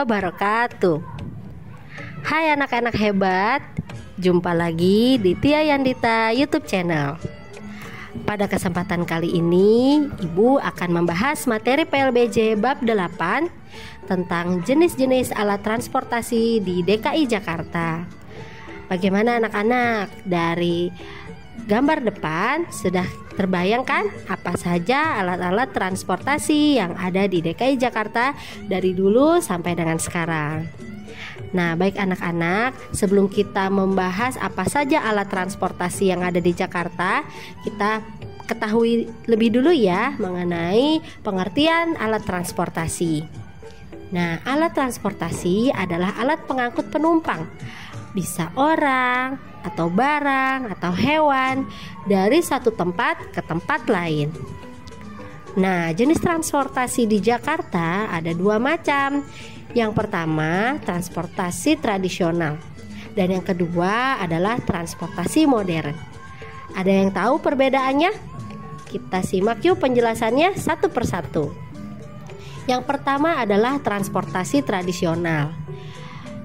wabarakatuh. Hai anak-anak hebat, jumpa lagi di Tia Yandita YouTube channel. Pada kesempatan kali ini, Ibu akan membahas materi PLBJ bab 8 tentang jenis-jenis alat transportasi di DKI Jakarta. Bagaimana anak-anak? Dari gambar depan sudah terbayangkan apa saja alat-alat transportasi yang ada di DKI Jakarta dari dulu sampai dengan sekarang. Nah, baik anak-anak, sebelum kita membahas apa saja alat transportasi yang ada di Jakarta, kita ketahui lebih dulu ya mengenai pengertian alat transportasi. Nah, alat transportasi adalah alat pengangkut penumpang, bisa orang atau barang atau hewan dari satu tempat ke tempat lain. Nah, jenis transportasi di Jakarta ada dua macam. Yang pertama, transportasi tradisional, dan yang kedua adalah transportasi modern. Ada yang tahu perbedaannya? Kita simak yuk penjelasannya satu persatu. Yang pertama adalah transportasi tradisional.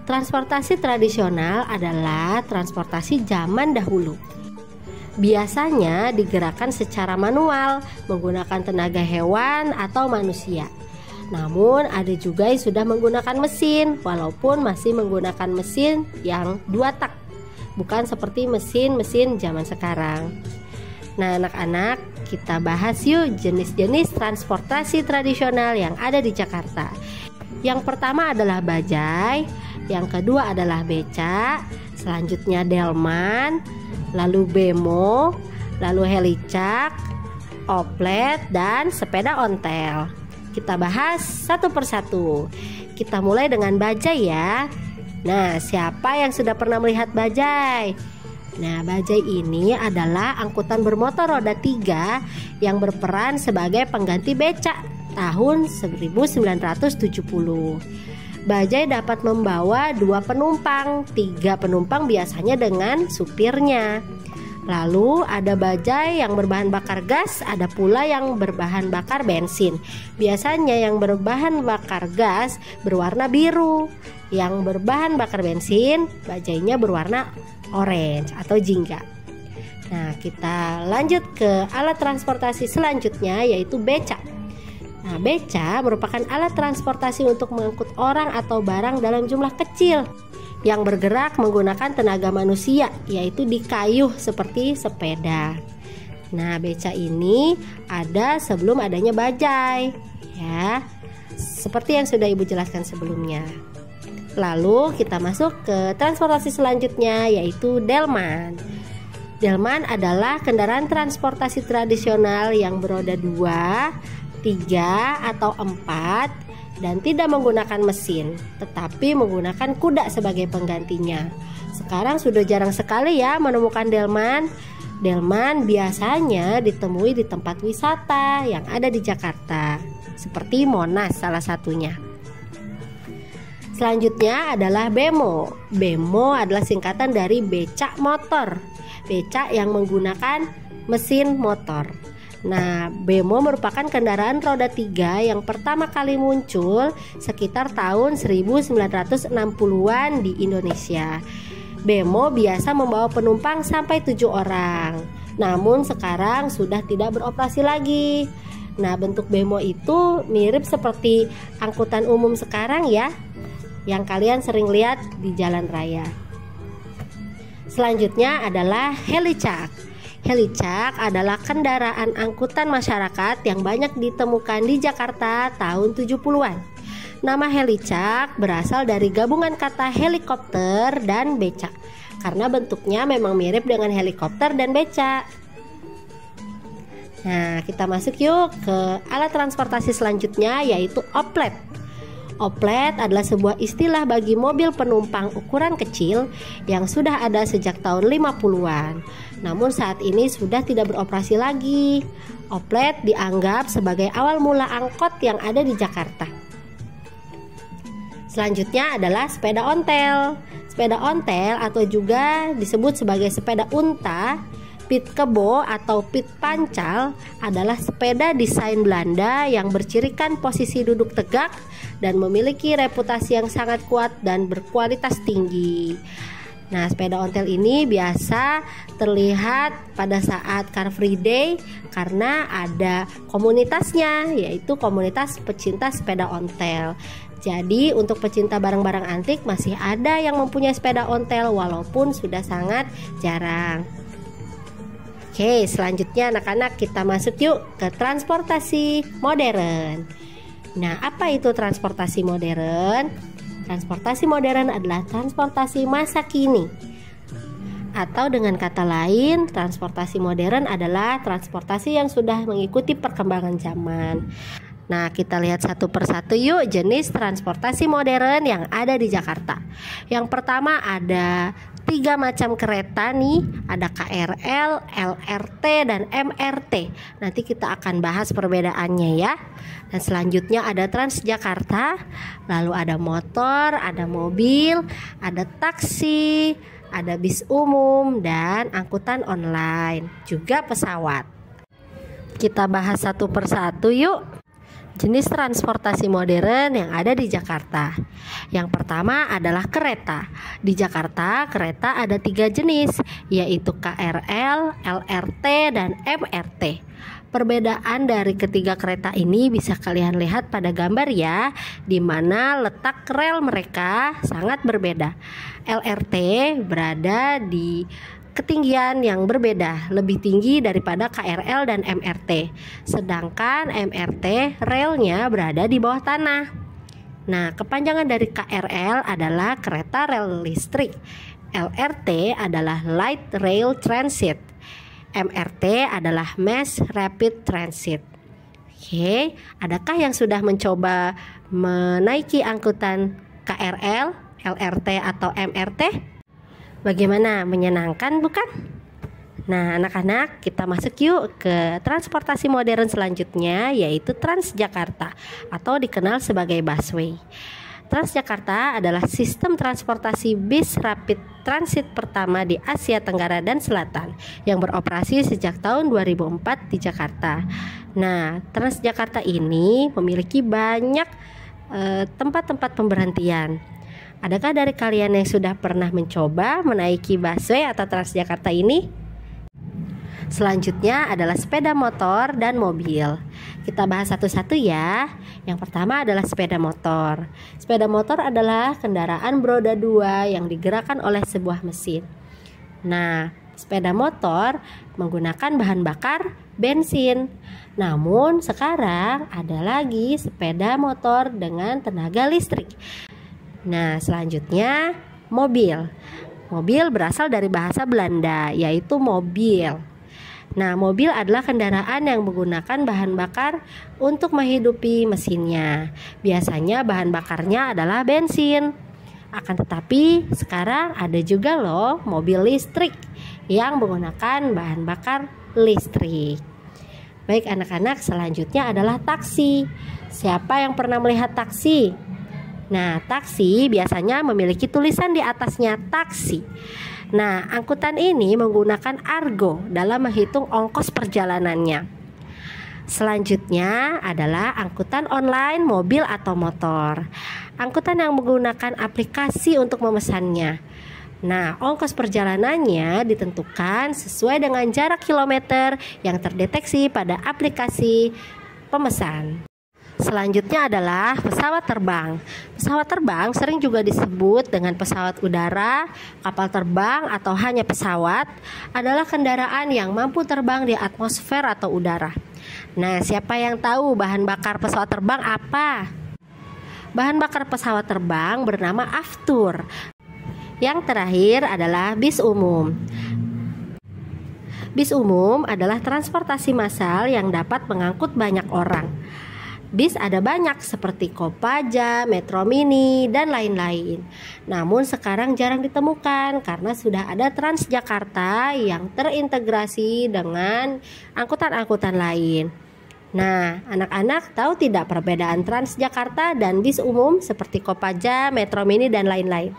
Transportasi tradisional adalah transportasi zaman dahulu. Biasanya digerakkan secara manual menggunakan tenaga hewan atau manusia. Namun ada juga yang sudah menggunakan mesin, walaupun masih menggunakan mesin yang 2 tak, bukan seperti mesin-mesin zaman sekarang. Nah anak-anak, kita bahas yuk jenis-jenis transportasi tradisional yang ada di Jakarta. Yang pertama adalah bajai, yang kedua adalah beca, selanjutnya delman, lalu bemo, lalu helicak, oplet, dan sepeda ontel. Kita bahas satu persatu. Kita mulai dengan bajai ya. Nah, siapa yang sudah pernah melihat bajai? Nah, bajai ini adalah angkutan bermotor roda 3 yang berperan sebagai pengganti becak tahun 1970. Bajai dapat membawa 2 penumpang, 3 penumpang biasanya dengan supirnya. Lalu ada bajai yang berbahan bakar gas, ada pula yang berbahan bakar bensin. Biasanya yang berbahan bakar gas berwarna biru, yang berbahan bakar bensin bajainya berwarna orange atau jingga. Nah, kita lanjut ke alat transportasi selanjutnya, yaitu beca. Nah, beca merupakan alat transportasi untuk mengangkut orang atau barang dalam jumlah kecil yang bergerak menggunakan tenaga manusia, yaitu dikayuh seperti sepeda. Nah, beca ini ada sebelum adanya bajai, ya, seperti yang sudah Ibu jelaskan sebelumnya. Lalu kita masuk ke transportasi selanjutnya, yaitu delman. Delman adalah kendaraan transportasi tradisional yang beroda 2, 3, atau 4 dan tidak menggunakan mesin, tetapi menggunakan kuda sebagai penggantinya. Sekarang sudah jarang sekali ya menemukan delman. Delman biasanya ditemui di tempat wisata yang ada di Jakarta, seperti Monas salah satunya. Selanjutnya adalah bemo. Bemo adalah singkatan dari becak motor, becak yang menggunakan mesin motor. Nah, bemo merupakan kendaraan roda 3 yang pertama kali muncul sekitar tahun 1960-an di Indonesia. Bemo biasa membawa penumpang sampai 7 orang. Namun sekarang sudah tidak beroperasi lagi. Nah, bentuk bemo itu mirip seperti angkutan umum sekarang ya, yang kalian sering lihat di jalan raya. Selanjutnya adalah helicak. Helicak adalah kendaraan angkutan masyarakat yang banyak ditemukan di Jakarta tahun 70-an. Nama helicak berasal dari gabungan kata helikopter dan becak, karena bentuknya memang mirip dengan helikopter dan becak. Nah, kita masuk yuk ke alat transportasi selanjutnya, yaitu oplet. Oplet adalah sebuah istilah bagi mobil penumpang ukuran kecil yang sudah ada sejak tahun 50-an. Namun saat ini sudah tidak beroperasi lagi. Oplet dianggap sebagai awal mula angkot yang ada di Jakarta. Selanjutnya adalah sepeda ontel. Sepeda ontel atau juga disebut sebagai sepeda unta Piet Kebo atau Piet Pancal adalah sepeda desain Belanda yang bercirikan posisi duduk tegak dan memiliki reputasi yang sangat kuat dan berkualitas tinggi. Nah, sepeda ontel ini biasa terlihat pada saat Car Free Day karena ada komunitasnya, yaitu komunitas pecinta sepeda ontel. Jadi untuk pecinta barang-barang antik masih ada yang mempunyai sepeda ontel walaupun sudah sangat jarang. Oke, selanjutnya anak-anak kita masuk yuk ke transportasi modern. Nah, apa itu transportasi modern? Transportasi modern adalah transportasi masa kini. Atau dengan kata lain, transportasi modern adalah transportasi yang sudah mengikuti perkembangan zaman. Nah, kita lihat satu persatu yuk jenis transportasi modern yang ada di Jakarta. Yang pertama ada 3 macam kereta nih, ada KRL, LRT, dan MRT. Nanti kita akan bahas perbedaannya ya. Dan selanjutnya ada Transjakarta, lalu ada motor, ada mobil, ada taksi, ada bis umum, dan angkutan online, juga pesawat. Kita bahas satu persatu yuk. Jenis transportasi modern yang ada di Jakarta. Yang pertama adalah kereta. Di Jakarta, kereta ada 3 jenis, yaitu KRL, LRT, dan MRT. Perbedaan dari ketiga kereta ini bisa kalian lihat pada gambar ya, di mana letak rel mereka sangat berbeda. LRT berada di ketinggian yang berbeda, lebih tinggi daripada KRL dan MRT. Sedangkan MRT relnya berada di bawah tanah. Nah, kepanjangan dari KRL adalah kereta rel listrik. LRT adalah Light Rail Transit. MRT adalah Mass Rapid Transit. Oke, adakah yang sudah mencoba menaiki angkutan KRL, LRT atau MRT? Bagaimana, menyenangkan bukan? Nah, anak-anak, kita masuk yuk ke transportasi modern selanjutnya, yaitu Transjakarta atau dikenal sebagai busway. Transjakarta adalah sistem transportasi bis rapid transit pertama di Asia Tenggara dan Selatan yang beroperasi sejak tahun 2004 di Jakarta. Nah, Transjakarta ini memiliki banyak tempat-tempat pemberhentian. Adakah dari kalian yang sudah pernah mencoba menaiki busway atau Transjakarta ini? Selanjutnya adalah sepeda motor dan mobil. Kita bahas satu-satu ya. Yang pertama adalah sepeda motor. Sepeda motor adalah kendaraan beroda 2 yang digerakkan oleh sebuah mesin. Nah, sepeda motor menggunakan bahan bakar bensin. Namun sekarang ada lagi sepeda motor dengan tenaga listrik. Nah, selanjutnya mobil. Mobil berasal dari bahasa Belanda, yaitu mobil. Nah, mobil adalah kendaraan yang menggunakan bahan bakar untuk menghidupi mesinnya. Biasanya bahan bakarnya adalah bensin. Akan tetapi sekarang ada juga loh mobil listrik yang menggunakan bahan bakar listrik. Baik anak-anak, selanjutnya adalah taksi. Siapa yang pernah melihat taksi? Nah, taksi biasanya memiliki tulisan di atasnya taksi. Nah, angkutan ini menggunakan argo dalam menghitung ongkos perjalanannya. Selanjutnya adalah angkutan online mobil atau motor. Angkutan yang menggunakan aplikasi untuk memesannya. Nah, ongkos perjalanannya ditentukan sesuai dengan jarak kilometer yang terdeteksi pada aplikasi pemesan. Selanjutnya adalah pesawat terbang. Pesawat terbang sering juga disebut dengan pesawat udara, kapal terbang, atau hanya pesawat. Adalah kendaraan yang mampu terbang di atmosfer atau udara. Nah, siapa yang tahu bahan bakar pesawat terbang apa? Bahan bakar pesawat terbang bernama aftur. Yang terakhir adalah bis umum. Bis umum adalah transportasi massal yang dapat mengangkut banyak orang. Bis ada banyak seperti Kopaja, Metro Mini, dan lain-lain. Namun sekarang jarang ditemukan karena sudah ada Transjakarta yang terintegrasi dengan angkutan-angkutan lain. Nah, anak-anak tahu tidak perbedaan Transjakarta dan bis umum seperti Kopaja, Metro Mini, dan lain-lain?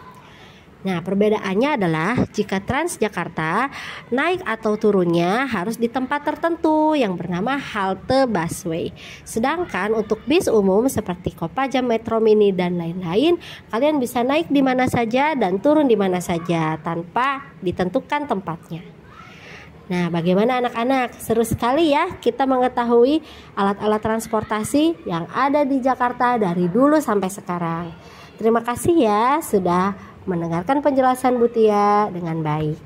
Nah, perbedaannya adalah jika Transjakarta, naik atau turunnya harus di tempat tertentu yang bernama halte busway. Sedangkan untuk bis umum seperti Kopaja, Metro Mini dan lain-lain, kalian bisa naik di mana saja dan turun di mana saja tanpa ditentukan tempatnya. Nah, bagaimana anak-anak? Seru sekali ya kita mengetahui alat-alat transportasi yang ada di Jakarta dari dulu sampai sekarang. Terima kasih ya sudah mendengarkan penjelasan Bu Tia dengan baik.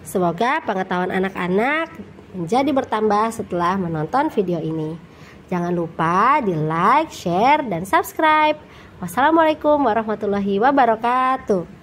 Semoga pengetahuan anak-anak menjadi bertambah setelah menonton video ini. Jangan lupa di like, share, dan subscribe. Wassalamualaikum warahmatullahi wabarakatuh.